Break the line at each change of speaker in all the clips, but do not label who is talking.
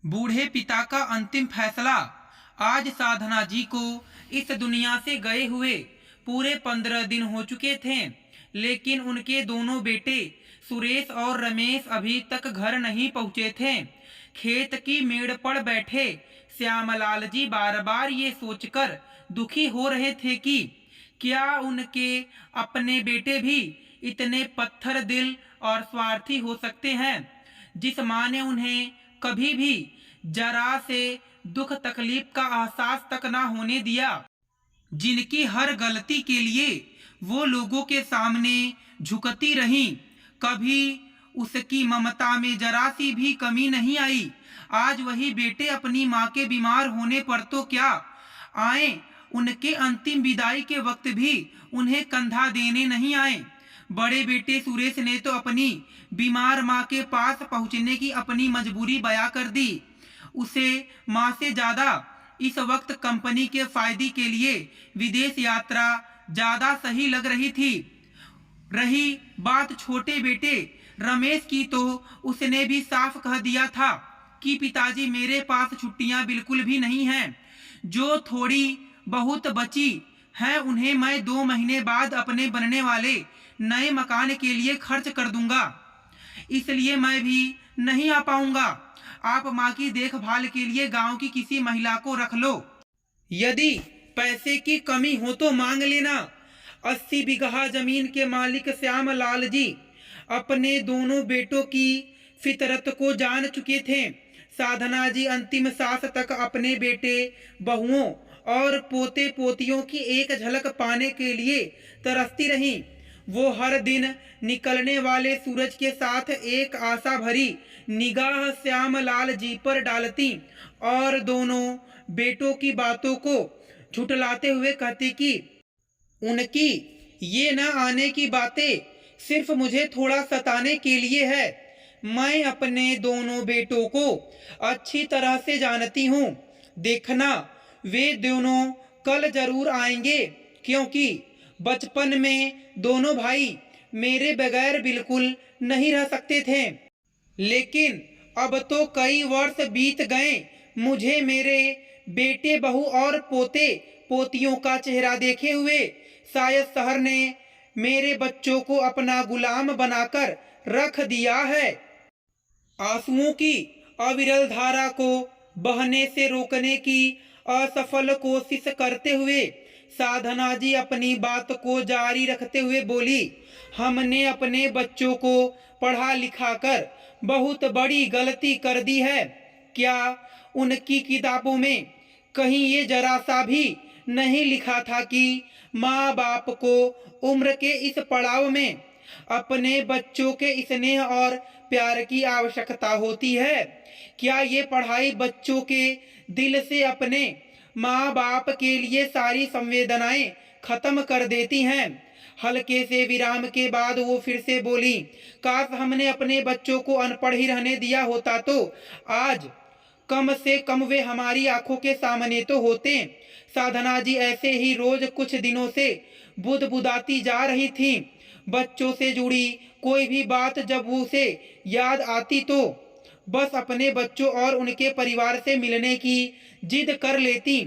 बूढ़े पिता का अंतिम फैसला। आज साधना जी को इस दुनिया से गए हुए पूरे 15 दिन हो चुके थे, लेकिन उनके दोनों बेटे सुरेश और रमेश अभी तक घर नहीं पहुंचे थे। खेत की मेड़ पर बैठे श्यामलाल जी बार बार ये सोचकर दुखी हो रहे थे कि क्या उनके अपने बेटे भी इतने पत्थर दिल और स्वार्थी हो सकते हैं। जिस माँ ने उन्हें कभी भी जरा से दुख तकलीफ का एहसास तक ना होने दिया, जिनकी हर गलती के लिए वो लोगों के सामने झुकती रहीं, कभी उसकी ममता में जरा सी भी कमी नहीं आई। आज वही बेटे अपनी माँ के बीमार होने पर तो क्या आए, उनके अंतिम विदाई के वक्त भी उन्हें कंधा देने नहीं आए। बड़े बेटे सुरेश ने तो अपनी बीमार माँ के पास पहुँचने की अपनी मजबूरी बयां कर दी। उसे माँ से ज्यादा इस वक्त कंपनी के फायदे के लिए विदेश यात्रा ज्यादा सही लग रही थी। रही बात छोटे बेटे रमेश की, तो उसने भी साफ कह दिया था कि पिताजी मेरे पास छुट्टियां बिल्कुल भी नहीं हैं। जो थोड़ी बहुत बची हैं उन्हें मैं 2 महीने बाद अपने बनने वाले नए मकान के लिए खर्च कर दूंगा, इसलिए मैं भी नहीं आ पाऊंगा। आप माँ की देखभाल के लिए गांव की किसी महिला को रख लो। यदि पैसे की कमी हो तो मांग लेना। 80 बीघा जमीन के मालिक श्यामलाल जी अपने दोनों बेटों की फितरत को जान चुके थे। साधना जी अंतिम सांस तक अपने बेटे बहुओं और पोते पोतियों की एक झलक पाने के लिए तरसती रहीं। वो हर दिन निकलने वाले सूरज के साथ एक आशा भरी निगाह श्यामलाल जी पर डालती और दोनों बेटों की बातों को झुठलाते हुए कहती कि उनकी ये न आने की बातें सिर्फ मुझे थोड़ा सताने के लिए है। मैं अपने दोनों बेटों को अच्छी तरह से जानती हूँ। देखना वे दोनों कल जरूर आएंगे, क्योंकि बचपन में दोनों भाई मेरे बगैर बिल्कुल नहीं रह सकते थे, लेकिन अब तो कई वर्ष बीत गए। मुझे मेरे बेटे बहू और पोते पोतियों का चेहरा देखे हुए शायद शहर ने मेरे बच्चों को अपना गुलाम बनाकर रख दिया है। आंसुओं की अविरल धारा को बहने से रोकने की असफल कोशिश करते हुए साधना जी अपनी बात को जारी रखते हुए बोली, हमने अपने बच्चों को पढ़ा लिखा कर बहुत बड़ी गलती कर दी है। क्या उनकी किताबों में कहीं ये जरा सा भी नहीं लिखा था कि माँ बाप को उम्र के इस पड़ाव में अपने बच्चों के स्नेह और प्यार की आवश्यकता होती है? क्या ये पढ़ाई बच्चों के दिल से अपने माँ बाप के लिए सारी संवेदनाएं खत्म कर देती हैं? हल्के से विराम के बाद वो फिर से बोली, काश हमने अपने बच्चों को अनपढ़ ही रहने दिया होता तो आज कम से कम वे हमारी आंखों के सामने तो होते। साधना जी ऐसे ही रोज कुछ दिनों से बुदबुदाती जा रही थी। बच्चों से जुड़ी कोई भी बात जब उसे याद आती तो बस अपने बच्चों और उनके परिवार से मिलने की जिद कर लेती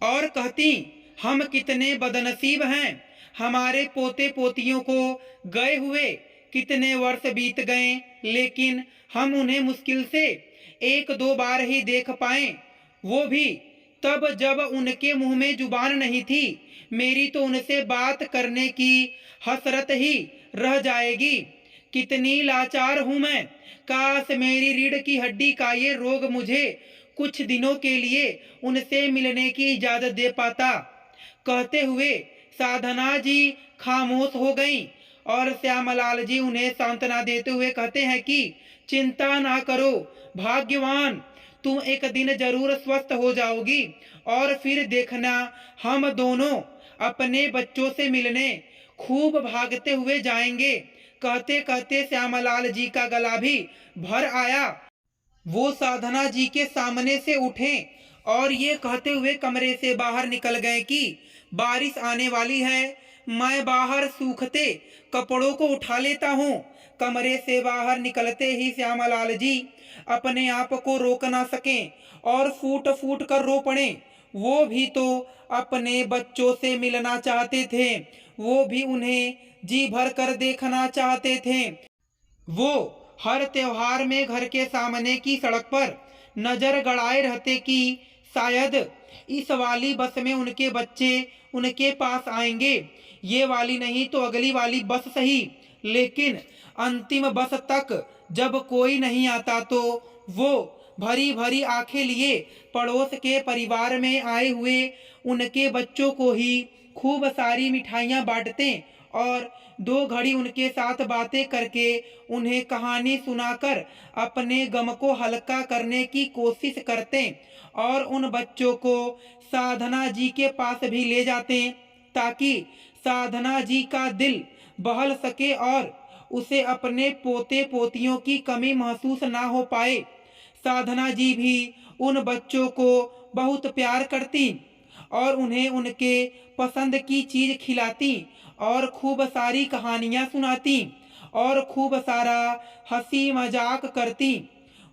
और कहती, हम कितने बदनसीब हैं, हमारे पोते पोतियों को गए हुए कितने वर्ष बीत गए, लेकिन हम उन्हें मुश्किल से 1-2 बार ही देख पाए, वो भी तब जब उनके मुंह में जुबान नहीं थी। मेरी तो उनसे बात करने की हसरत ही रह जाएगी। कितनी लाचार हूं मैं, काश मेरी रीढ़ की हड्डी का ये रोग मुझे कुछ दिनों के लिए उनसे मिलने की इजाजत दे पाता। कहते हुए साधना जी खामोश हो गईं और श्यामलाल जी उन्हें सांत्वना देते हुए कहते हैं कि चिंता ना करो भाग्यवान, तुम एक दिन जरूर स्वस्थ हो जाओगी और फिर देखना हम दोनों अपने बच्चों से मिलने खूब भागते हुए जाएंगे। कहते कहते श्यामलाल जी का गला भी भर आया। वो साधना जी के सामने से उठे और ये कहते हुए कमरे से बाहर निकल गए कि बारिश आने वाली है, मैं बाहर सूखते कपड़ों को उठा लेता हूँ, कमरे से बाहर निकलते ही श्यामलाल जी अपने आप को रोक ना सकें और फूट फूट कर रो पड़े। वो भी तो अपने बच्चों से मिलना चाहते थे, वो भी उन्हें जी भर कर देखना चाहते थे। वो हर त्योहार में घर के सामने की सड़क पर नजर गड़ाए रहते कि शायद इस वाली बस में उनके बच्चे उनके पास आएंगे, ये वाली नहीं तो अगली वाली बस सही। लेकिन अंतिम बस तक जब कोई नहीं आता तो वो भरी भरी आंखें लिए पड़ोस के परिवार में आए हुए उनके बच्चों को ही खूब सारी मिठाइयाँ बांटते और 2 घड़ी उनके साथ बातें करके उन्हें कहानी सुनाकर अपने गम को हल्का करने की कोशिश करते और उन बच्चों को साधना जी के पास भी ले जाते ताकि साधना जी का दिल बहल सके और उसे अपने पोते पोतियों की कमी महसूस ना हो पाए। साधना जी भी उन बच्चों को बहुत प्यार करती और उन्हें उनके पसंद की चीज खिलाती और खूब सारी कहानियाँ सुनाती और खूब सारा हंसी मजाक करती।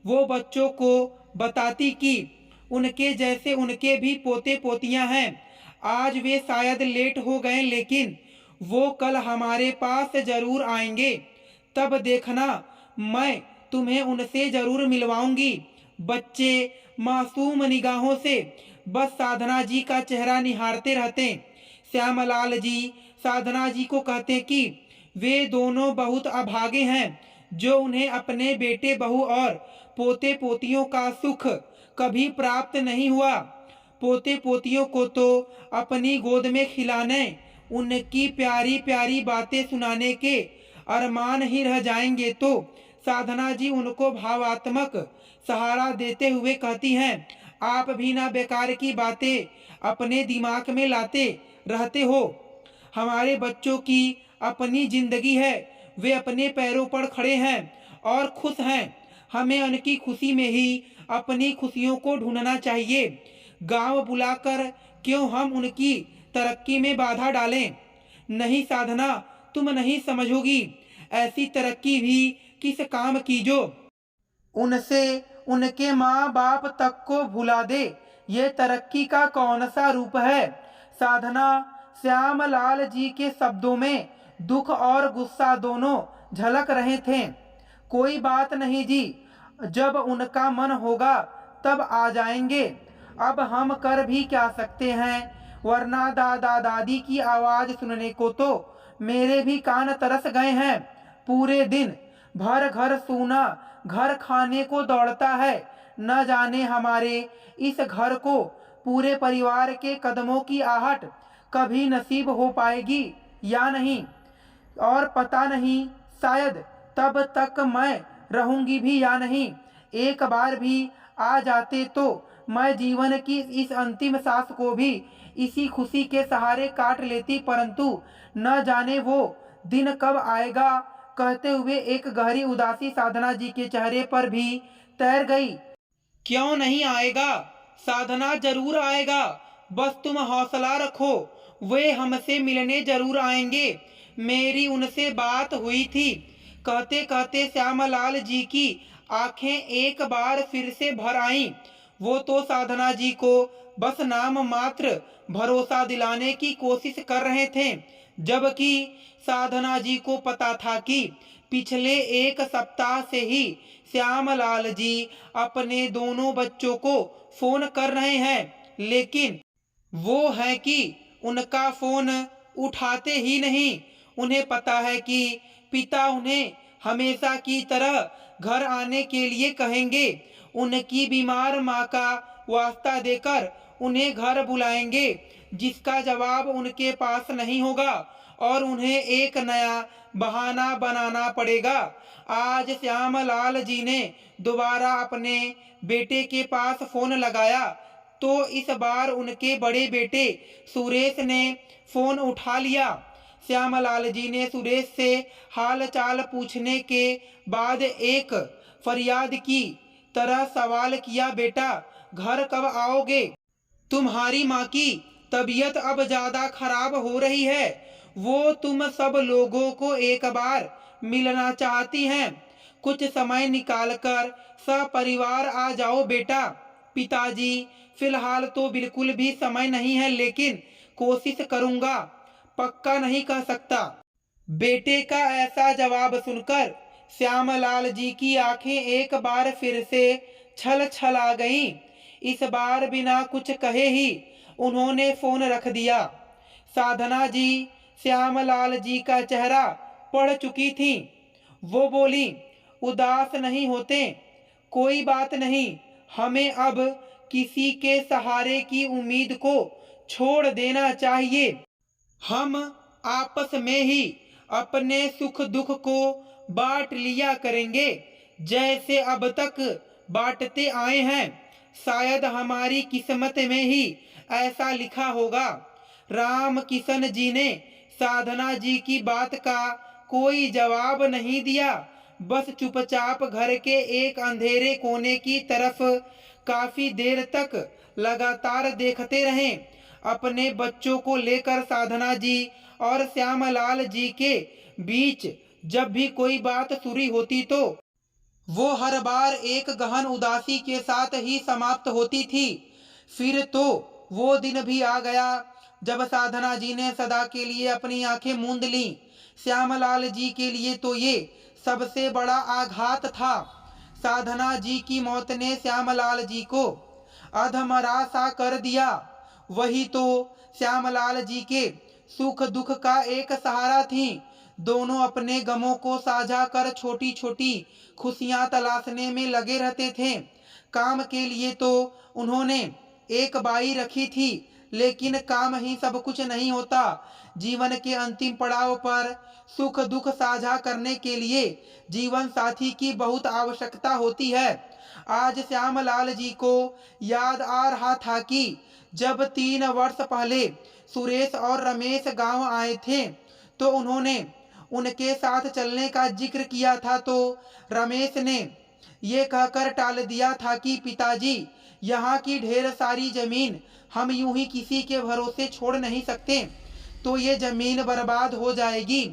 वो बच्चों को बताती कि उनके जैसे उनके भी पोते पोतियां हैं। आज वे शायद लेट हो गए लेकिन वो कल हमारे पास जरूर आएंगे, तब देखना मैं तुम्हें उनसे जरूर मिलवाऊंगी। बच्चे मासूम निगाहों से बस साधना जी का चेहरा निहारते रहते। श्यामलाल जी साधना जी को कहते कि वे दोनों बहुत अभागे हैं जो उन्हें अपने बेटे बहू और पोते पोतियों का सुख कभी प्राप्त नहीं हुआ। पोते पोतियों को तो अपनी गोद में खिलाने, उनकी प्यारी प्यारी बातें सुनाने के अरमान ही रह जाएंगे। तो साधना जी उनको भावात्मक सहारा देते हुए कहती हैं, आप भी ना बेकार की बातें अपने दिमाग में लाते रहते हो। हमारे बच्चों की अपनी जिंदगी है, वे अपने पैरों पर खड़े हैं और खुश हैं। हमें उनकी खुशी में ही अपनी खुशियों को ढूंढना चाहिए। गांव बुलाकर क्यों हम उनकी तरक्की में बाधा डालें? नहीं साधना, तुम नहीं समझोगी। ऐसी तरक्की भी किस काम की जो उनसे उनके माँ बाप तक को भुला दे। ये तरक्की का कौन सा रूप है? साधना श्यामलाल जी के शब्दों में दुख और गुस्सा दोनों झलक रहे थे। कोई बात नहीं जी, जब उनका मन होगा तब आ जाएंगे। अब हम कर भी क्या सकते हैं, वरना दादा दादी की आवाज सुनने को तो मेरे भी कान तरस गए हैं। पूरे दिन भर घर सूना, घर खाने को दौड़ता है। न जाने हमारे इस घर को पूरे परिवार के कदमों की आहट कभी नसीब हो पाएगी या नहीं, और पता नहीं शायद तब तक मैं रहूंगी भी या नहीं। एक बार भी आ जाते तो मैं जीवन की इस अंतिम सांस को भी इसी खुशी के सहारे काट लेती, परंतु न जाने वो दिन कब आएगा। कहते हुए एक गहरी उदासी साधना जी के चेहरे पर भी तैर गई। क्यों नहीं आएगा साधना, जरूर आएगा, बस तुम हौसला रखो। वे हमसे मिलने जरूर आएंगे, मेरी उनसे बात हुई थी। कहते कहते श्यामलाल जी की आंखें एक बार फिर से भर आईं। वो तो साधना जी को बस नाम मात्र भरोसा दिलाने की कोशिश कर रहे थे, जबकि साधना जी को पता था कि पिछले 1 सप्ताह से ही श्यामलाल जी अपने दोनों बच्चों को फोन कर रहे हैं, लेकिन वो है कि उनका फोन उठाते ही नहीं। उन्हें पता है कि पिता उन्हें हमेशा की तरह घर आने के लिए कहेंगे, उनकी बीमार माँ का वास्ता देकर उन्हें घर बुलाएंगे, जिसका जवाब उनके पास नहीं होगा और उन्हें एक नया बहाना बनाना पड़ेगा। आज श्यामलाल जी ने दोबारा अपने बेटे के पास फोन लगाया तो इस बार उनके बड़े बेटे सुरेश ने फोन उठा लिया। श्यामलाल जी ने सुरेश से हाल चाल पूछने के बाद एक फरियाद की तरह सवाल किया, बेटा घर कब आओगे? तुम्हारी माँ की तबीयत अब ज्यादा खराब हो रही है, वो तुम सब लोगों को एक बार मिलना चाहती हैं। कुछ समय निकालकर सपरिवार आ जाओ बेटा। पिताजी, फिलहाल तो बिल्कुल भी समय नहीं है, लेकिन कोशिश करूंगा, पक्का नहीं कह सकता। बेटे का ऐसा जवाब सुनकर श्यामलाल जी की आंखें एक बार फिर से छल छला गईं। इस बार बिना कुछ कहे ही उन्होंने फोन रख दिया। साधना जी श्यामलाल जी का चेहरा पढ़ चुकी थी। वो बोली, उदास नहीं होते, कोई बात नहीं, हमें अब किसी के सहारे की उम्मीद को छोड़ देना चाहिए। हम आपस में ही अपने सुख दुख को बांट लिया करेंगे, जैसे अब तक बांटते आए हैं। शायद हमारी किस्मत में ही ऐसा लिखा होगा। राम किशन जी ने साधना जी की बात का कोई जवाब नहीं दिया, बस चुपचाप घर के एक अंधेरे कोने की तरफ काफी देर तक लगातार देखते रहे। अपने बच्चों को लेकर साधना जी और श्यामलाल जी के बीच जब भी कोई बात शुरू होती तो वो हर बार एक गहन उदासी के साथ ही समाप्त होती थी। फिर तो वो दिन भी आ गया जब साधना जी ने सदा के लिए अपनी आंखें मूंद लीं। श्यामलाल जी के लिए तो ये सबसे बड़ा आघात था। साधना जी की मौत ने श्यामलाल जी को अधमरा सा कर दिया। वही तो श्यामलाल जी के सुख दुख का एक सहारा थी। दोनों अपने गमों को साझा कर छोटी छोटी खुशियां तलाशने में लगे रहते थे। काम के लिए तो उन्होंने एक बाई रखी थी, लेकिन काम ही सब कुछ नहीं होता। जीवन के अंतिम पड़ाव पर सुख दुख साझा करने के लिए जीवन साथी की बहुत आवश्यकता होती है। आज श्यामलाल जी को याद आ रहा था कि जब 3 वर्ष पहले सुरेश और रमेश गांव आए थे तो उन्होंने उनके साथ चलने का जिक्र किया था, तो रमेश ने ये कहकर टाल दिया था कि पिताजी, यहाँ की ढेर सारी जमीन हम यूं ही किसी के भरोसे छोड़ नहीं सकते, तो ये जमीन बर्बाद हो जाएगी,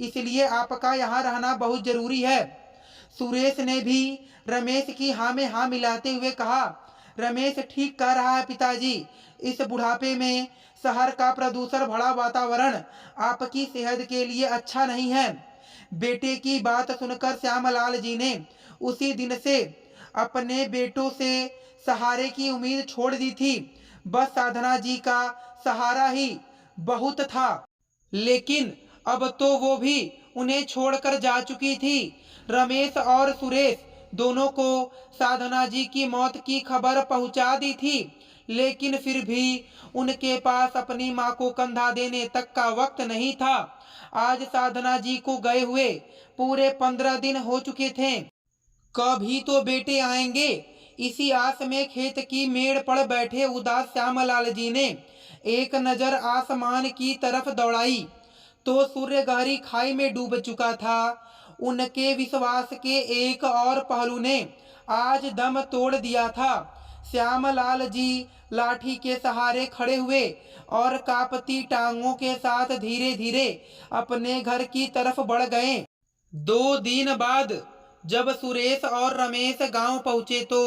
इसलिए आपका यहाँ रहना बहुत जरूरी है। सुरेश ने भी रमेश की हाँ में हाँ मिलाते हुए कहा, रमेश ठीक कह रहा है पिताजी, इस बुढ़ापे में शहर का प्रदूषण भरा वातावरण आपकी सेहत के लिए अच्छा नहीं है। बेटे की बात सुनकर श्यामलाल जी ने उसी दिन से अपने बेटों से सहारे की उम्मीद छोड़ दी थी। बस साधना जी का सहारा ही बहुत था, लेकिन अब तो वो भी उन्हें छोड़कर जा चुकी थी। रमेश और सुरेश दोनों को साधना जी की मौत की खबर पहुंचा दी थी, लेकिन फिर भी उनके पास अपनी मां को कंधा देने तक का वक्त नहीं था। आज साधना जी को गए हुए पूरे 15 दिन हो चुके थे। कभी तो बेटे आएंगे, इसी आस में खेत की मेड़ पर बैठे उदास श्यामलाल जी ने एक नजर आसमान की तरफ दौड़ाई तो सूर्य गहरी खाई में डूब चुका था। उनके विश्वास के एक और पहलू ने आज दम तोड़ दिया था। श्यामलाल जी लाठी के सहारे खड़े हुए और कांपती टांगों के साथ धीरे धीरे अपने घर की तरफ बढ़ गए। 2 दिन बाद जब सुरेश और रमेश गांव पहुंचे तो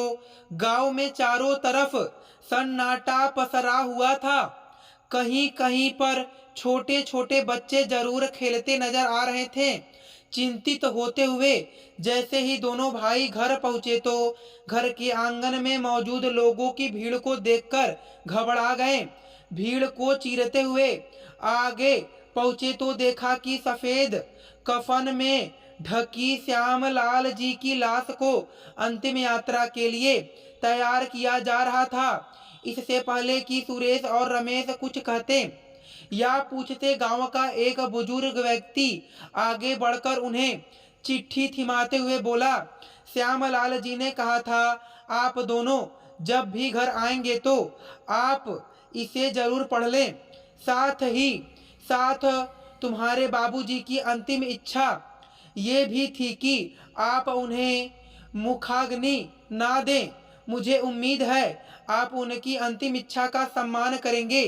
गांव में चारों तरफ सन्नाटा पसरा हुआ था। कहीं कहीं पर छोटे छोटे बच्चे जरूर खेलते नजर आ रहे थे। चिंतित होते हुए जैसे ही दोनों भाई घर पहुंचे तो घर के आंगन में मौजूद लोगों की भीड़ को देखकर घबरा गए। भीड़ को चीरते हुए आगे पहुंचे तो देखा कि सफेद कफन में ढकी श्यामलाल जी की लाश को अंतिम यात्रा के लिए तैयार किया जा रहा था। इससे पहले कि सुरेश और रमेश कुछ कहते या पूछते, गांव का एक बुजुर्ग व्यक्ति आगे बढ़कर उन्हें चिट्ठी थमाते हुए बोला, श्यामलाल जी ने कहा था आप दोनों जब भी घर आएंगे तो आप इसे जरूर पढ़ लें। साथ ही साथ तुम्हारे बाबूजी की अंतिम इच्छा ये भी थी कि आप उन्हें मुखाग्नि ना दें। मुझे उम्मीद है आप उनकी अंतिम इच्छा का सम्मान करेंगे।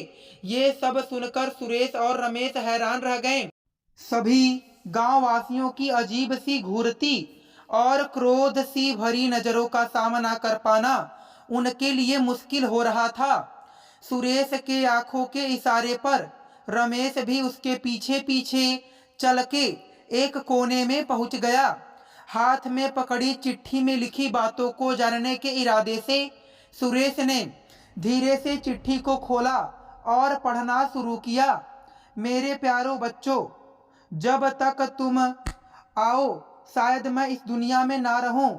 ये सब सुनकर सुरेश और रमेश हैरान रह गए। सभी गांव वासियों की अजीब सी घूरती और क्रोध सी भरी नजरों का सामना कर पाना उनके लिए मुश्किल हो रहा था। सुरेश के आंखों के इशारे पर रमेश भी उसके पीछे पीछे चल के एक कोने में पहुंच गया। हाथ में पकड़ी चिट्ठी में लिखी बातों को जानने के इरादे से सुरेश ने धीरे से चिट्ठी को खोला और पढ़ना शुरू किया। मेरे प्यारों बच्चों, जब तक तुम आओ शायद मैं इस दुनिया में ना रहूं।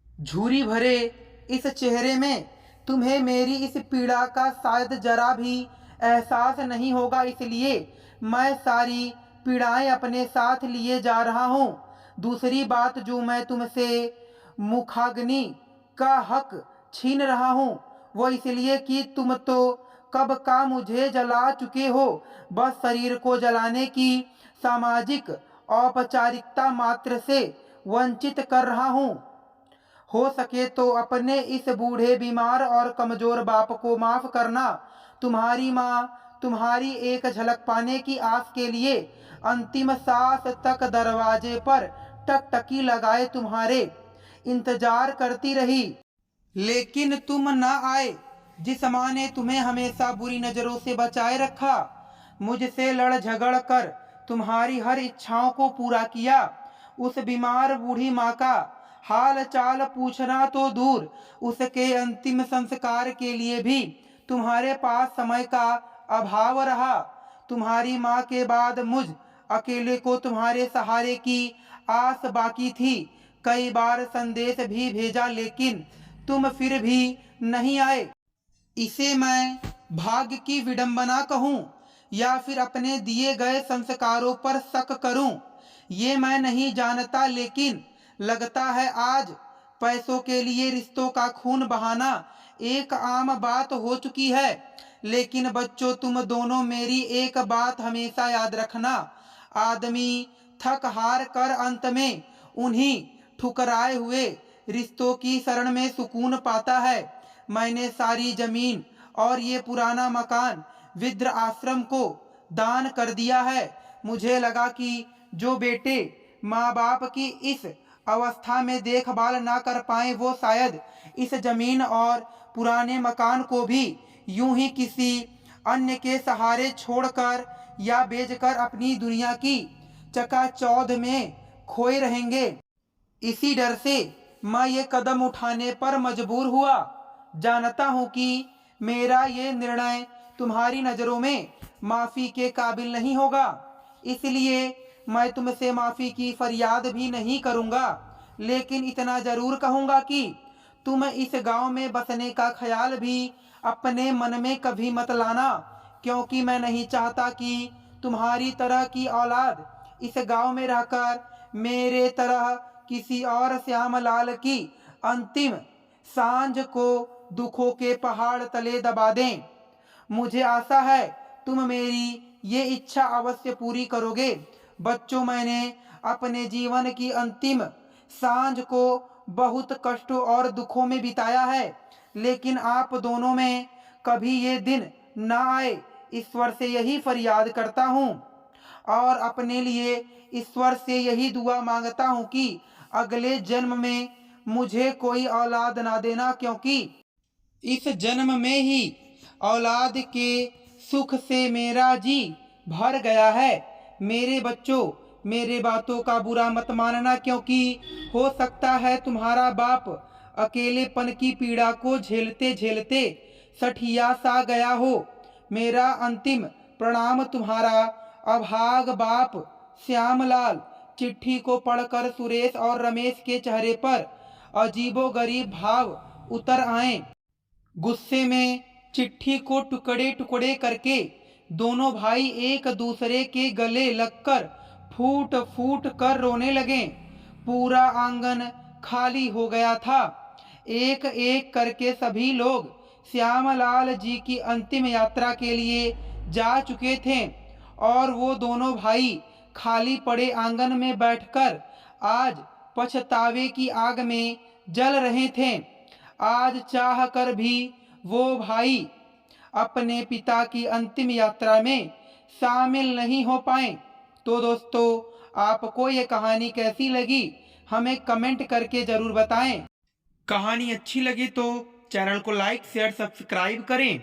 झूरी भरे इस चेहरे में तुम्हें मेरी इस पीड़ा का शायद जरा भी एहसास नहीं होगा, इसलिए मैं सारी पीड़ाएं अपने साथ लिए जा रहा हूँ। दूसरी बात जो मैं तुमसे मुखाग्नि का हक छीन रहा हूँ वो इसलिए कि तुम तो कब का मुझे जला चुके हो। बस शरीर को जलाने की सामाजिक औपचारिकता मात्र से वंचित कर रहा हूँ। हो सके तो अपने इस बूढ़े बीमार और कमजोर बाप को माफ करना। तुम्हारी माँ तुम्हारी एक झलक पाने की आस के लिए अंतिम सांस तक दरवाजे पर टकटकी लगाए तुम्हारे इंतजार करती रही, लेकिन तुम न आए। जिस माँ ने तुम्हें हमेशा बुरी नजरों से बचाए रखा, मुझसे लड़ झगड़ कर तुम्हारी हर इच्छाओं को पूरा किया, उस बीमार बूढ़ी माँ का हाल चाल पूछना तो दूर, उसके अंतिम संस्कार के लिए भी तुम्हारे पास समय का अभाव रहा। तुम्हारी माँ के बाद मुझ अकेले को तुम्हारे सहारे की आस बाकी थी। कई बार संदेश भी भेजा लेकिन तुम फिर भी नहीं आए। इसे मैं भाग्य की विडंबना कहूँ या फिर अपने दिए गए संस्कारों पर शक करूँ, ये मैं नहीं जानता, लेकिन लगता है आज पैसों के लिए रिश्तों का खून बहाना एक आम बात हो चुकी है। लेकिन बच्चों, तुम दोनों मेरी एक बात हमेशा याद रखना, आदमी थक हार कर अंत में उन्हीं ठुकराए हुए रिश्तों की शरण में सुकून पाता है। मैंने सारी जमीन और ये पुराना मकान वृद्ध आश्रम को दान कर दिया है। मुझे लगा कि जो बेटे माँ बाप की इस अवस्था में देखभाल ना कर पाए वो शायद इस जमीन और पुराने मकान को भी यूं ही किसी अन्य के सहारे छोड़कर या बेचकर अपनी दुनिया की चकाचौंध में खोए रहेंगे। इसी डर से मैं ये कदम उठाने पर मजबूर हुआ। जानता हूँ कि मेरा ये निर्णय तुम्हारी नज़रों में माफ़ी के काबिल नहीं होगा, इसलिए मैं तुमसे माफ़ी की फरियाद भी नहीं करूँगा, लेकिन इतना ज़रूर कहूँगा कि तुम इस गांव में बसने का ख्याल भी अपने मन में कभी मत लाना, क्योंकि मैं नहीं चाहता कि तुम्हारी तरह की औलाद इस गांव में रहकर मेरे तरह किसी और श्यामलाल की अंतिम सांझ को दुखों के पहाड़ तले दबा दें। मुझे आशा है तुम मेरी ये इच्छा अवश्य पूरी करोगे। बच्चों, मैंने अपने जीवन की अंतिम सांझ को बहुत कष्टों और दुखों में बिताया है, लेकिन आप दोनों में कभी ये दिन ना आए, ईश्वर से यही फरियाद करता हूँ और अपने लिए ईश्वर से यही दुआ मांगता हूँ कि अगले जन्म में मुझे कोई औलाद ना देना, क्योंकि इस जन्म में ही औलाद के सुख से मेरा जी भर गया है। मेरे बच्चों, मेरे बातों का बुरा मत मानना, क्योंकि हो सकता है तुम्हारा बाप अकेलेपन की पीड़ा को झेलते झेलते सठिया सा गया हो। मेरा अंतिम प्रणाम तुम्हारा अभाग बाप श्यामलाल। चिट्ठी को पढ़कर सुरेश और रमेश के चेहरे पर अजीबोगरीब भाव उतर आए। गुस्से में चिट्ठी को टुकड़े टुकड़े करके दोनों भाई एक दूसरे के गले लगकर फूट फूट कर रोने लगे। पूरा आंगन खाली हो गया था। एक एक करके सभी लोग श्यामलाल जी की अंतिम यात्रा के लिए जा चुके थे और वो दोनों भाई खाली पड़े आंगन में बैठकर आज पछतावे की आग में जल रहे थे। आज चाह कर भी वो भाई अपने पिता की अंतिम यात्रा में शामिल नहीं हो पाए। तो दोस्तों, आपको ये कहानी कैसी लगी हमें कमेंट करके ज़रूर बताएं। कहानी अच्छी लगे तो चैनल को लाइक शेयर सब्सक्राइब करें